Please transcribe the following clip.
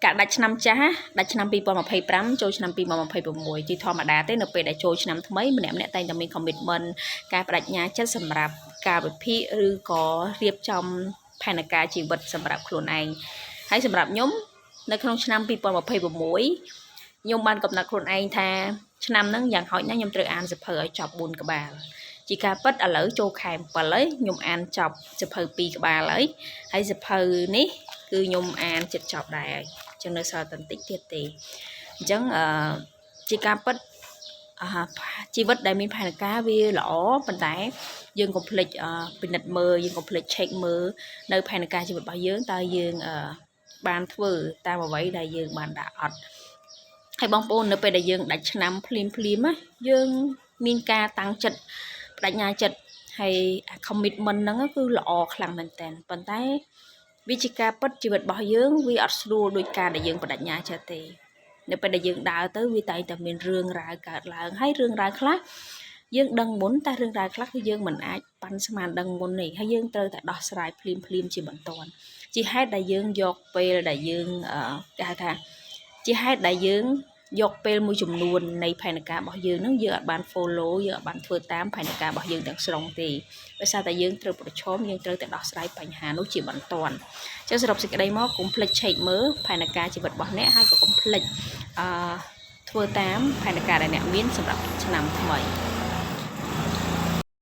cả đặt năm cha đặt năm pi bom mà pay pram cho năm pi bom mà pay bom mùi chỉ thò mà đá tới nộp về để cho năm thứ mấy mình em nè tay là mình commitment cái đặt nhà chất sầm rạp cả về phi ư có riệp trong phản cả chỉ vật sầm rạp khuôn anh hãy sầm rạp nhómในក្នុងឆ្នាំ2026ខ្ញុំបានកំណត់ខ្លួនឯងថាឆ្នាំហ្នឹងយ៉ាងហោចណាស់ខ្ញុំត្រូវអានសៀវភៅឲ្យចប់4ក្បាលជាការពិតឥឡូវចូលខែ7ហើយខ្ញុំអានចប់សៀវភៅ2ក្បាលហើយសៀវភៅនេះគឺខ្ញុំអានចិត្តចប់ដែរអញ្ចឹងនៅសល់តែបន្តិចទៀតទេអញ្ចឹងជាការពិតជីវិតដែលមានផែនការវាល្អប៉ុន្តែយើងកុំភ្លេចពិនិត្យមើលយើងកុំភ្លេច check មើលនៅផែនការជីវិតរបស់យើងតើយើងបានធ្វើតាមអ្វីដែលយើងបានដាក់អត់ហើយបងប្អូននៅពេលដែលយើងដាច់ឆ្នាំភ្លាមណាយើងមានការតាំងចិត្តបដិញ្ញាចិត្តហើយ commitment ហ្នឹងគឺល្អខ្លាំងមែនតើប៉ុន្តែវាជាការពិតជីវិតរបស់យើងវាអត់ស្រួលដូចការដែលយើងបដិញ្ញាចិត្តទេនៅពេលដែលយើងដើរទៅវាតែងតែមានរឿងរ៉ាវកើតឡើងហើយរឿងរ៉ាវខ្លះយើងដឹងមុនតែរឿងរ៉ាវខ្លះគឺយើងមិនអាចប៉ាន់ស្មានដឹងមុនទេហើយយើងត្រូវតែដោះស្រាយភ្លាមជាបន្ទាន់ជាហេតុដែលយើងយកពេលដែលយើងគេហៅថាជាហេតុដែលយើងយកពេលមួយចំនួននៃផែនការរបស់យើងនឹងយើងអត់បាន follow យើងអត់បានធ្វើតាមផែនការរបស់យើងទាំងស្រុងទេដោយសារតែយើងត្រូវប្រឈមយើងត្រូវតែដោះស្រាយបញ្ហានោះជាបន្ទាន់ចុះសរុបសេចក្តីមកកុំភ្លេច check មើលផែនការជីវិតរបស់អ្នកហើយក៏កុំភ្លេចធ្វើតាមផែនការដែលអ្នកមានសម្រាប់ឆ្នាំថ្មី